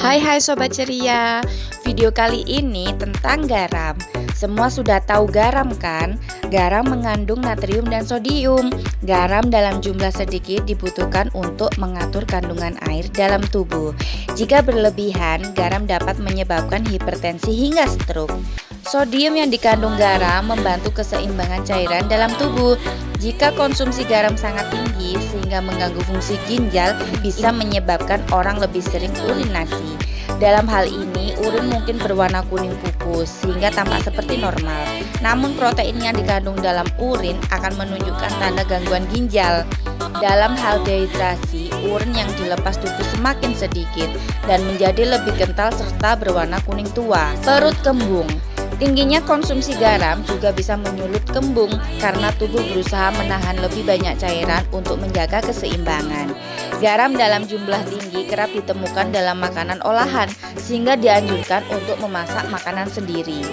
Hai Sobat Ceria. Video kali ini tentang garam. Semua sudah tahu garam kan? Garam mengandung natrium dan sodium. Garam dalam jumlah sedikit dibutuhkan untuk mengatur kandungan air dalam tubuh. Jika berlebihan, garam dapat menyebabkan hipertensi hingga stroke. Sodium yang dikandung garam membantu keseimbangan cairan dalam tubuh. Jika konsumsi garam sangat tinggi sehingga mengganggu fungsi ginjal, bisa menyebabkan orang lebih sering urinasi. Dalam hal ini, urin mungkin berwarna kuning pupus sehingga tampak seperti normal. Namun protein yang dikandung dalam urin akan menunjukkan tanda gangguan ginjal. Dalam hal dehidrasi, urin yang dilepas tubuh semakin sedikit dan menjadi lebih kental serta berwarna kuning tua. Perut kembung. Tingginya konsumsi garam juga bisa menyulut kembung karena tubuh berusaha menahan lebih banyak cairan untuk menjaga keseimbangan. Garam dalam jumlah tinggi kerap ditemukan dalam makanan olahan sehingga dianjurkan untuk memasak makanan sendiri.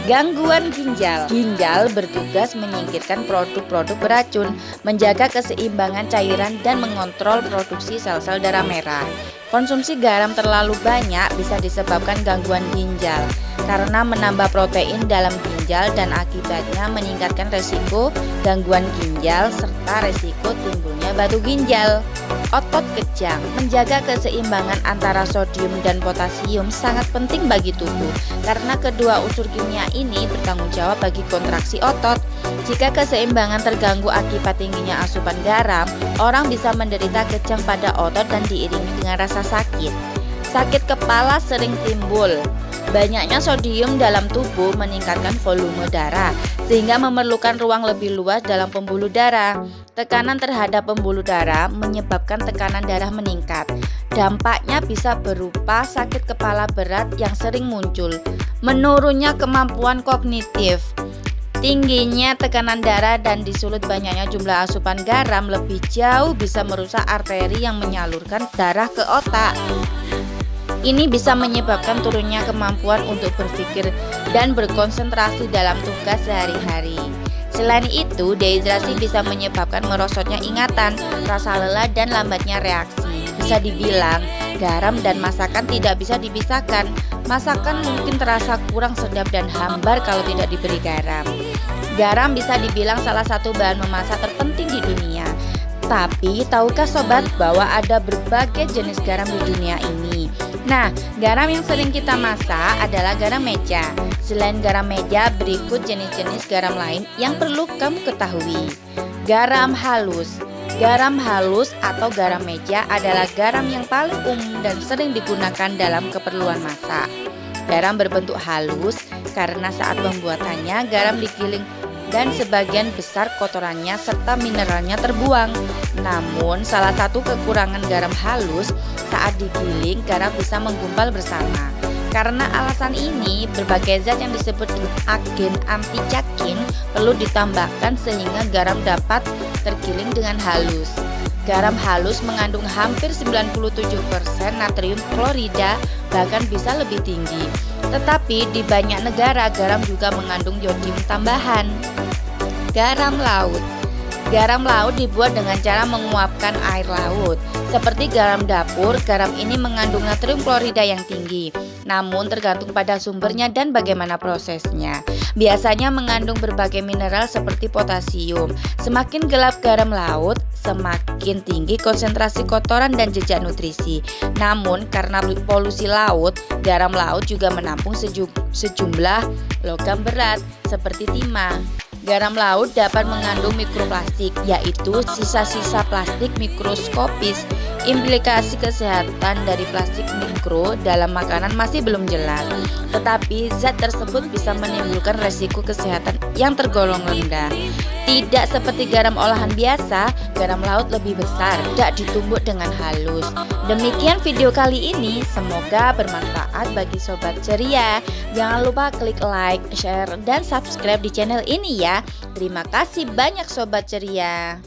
Gangguan ginjal. Ginjal bertugas menyingkirkan produk-produk beracun, menjaga keseimbangan cairan dan mengontrol produksi sel-sel darah merah. Konsumsi garam terlalu banyak bisa disebabkan gangguan ginjal karena menambah protein dalam ginjal dan akibatnya meningkatkan resiko gangguan ginjal serta resiko timbulnya batu ginjal. Otot kejang. Menjaga keseimbangan antara sodium dan potasium sangat penting bagi tubuh karena kedua unsur kimia ini bertanggung jawab bagi kontraksi otot. Jika keseimbangan terganggu akibat tingginya asupan garam, orang bisa menderita kejang pada otot dan diiringi dengan rasa sakit. Sakit kepala sering timbul. Banyaknya sodium dalam tubuh meningkatkan volume darah sehingga memerlukan ruang lebih luas dalam pembuluh darah. Tekanan terhadap pembuluh darah menyebabkan tekanan darah meningkat. Dampaknya bisa berupa sakit kepala berat yang sering muncul, menurunnya kemampuan kognitif. Tingginya tekanan darah dan disulut banyaknya jumlah asupan garam lebih jauh bisa merusak arteri yang menyalurkan darah ke otak. Ini bisa menyebabkan turunnya kemampuan untuk berpikir dan berkonsentrasi dalam tugas sehari-hari. Selain itu, dehidrasi bisa menyebabkan merosotnya ingatan, rasa lelah, dan lambatnya reaksi. Bisa dibilang, garam dan masakan tidak bisa dipisahkan. Masakan mungkin terasa kurang sedap dan hambar kalau tidak diberi garam. Garam bisa dibilang salah satu bahan memasak terpenting di dunia. Tapi, tahukah sobat bahwa ada berbagai jenis garam di dunia ini? Nah, garam yang sering kita masak adalah garam meja. Selain garam meja, berikut jenis-jenis garam lain yang perlu kamu ketahui. Garam halus. Garam halus atau garam meja adalah garam yang paling umum dan sering digunakan dalam keperluan masak. Garam berbentuk halus karena saat pembuatannya garam digiling dan sebagian besar kotorannya serta mineralnya terbuang. Namun, salah satu kekurangan garam halus saat digiling garam bisa menggumpal bersama. Karena alasan ini, berbagai zat yang disebut agen anti-caking perlu ditambahkan sehingga garam dapat tergiling dengan halus. Garam halus mengandung hampir 97% natrium klorida, bahkan bisa lebih tinggi. Tetapi di banyak negara garam juga mengandung yodium tambahan. Garam laut. Garam laut dibuat dengan cara menguapkan air laut. Seperti garam dapur, garam ini mengandung natrium klorida yang tinggi. Namun tergantung pada sumbernya dan bagaimana prosesnya. Biasanya mengandung berbagai mineral seperti potasium. Semakin gelap garam laut, semakin tinggi konsentrasi kotoran dan jejak nutrisi. Namun karena polusi laut, garam laut juga menampung sejumlah logam berat seperti timah. Garam laut dapat mengandung mikroplastik, yaitu sisa-sisa plastik mikroskopis. Implikasi kesehatan dari plastik mikro dalam makanan masih belum jelas, tetapi zat tersebut bisa menimbulkan resiko kesehatan yang tergolong rendah. Tidak seperti garam olahan biasa, garam laut lebih besar, tidak ditumbuk dengan halus. Demikian video kali ini, semoga bermanfaat bagi Sobat Ceria. Jangan lupa klik like, share, dan subscribe di channel ini ya. Terima kasih banyak Sobat Ceria.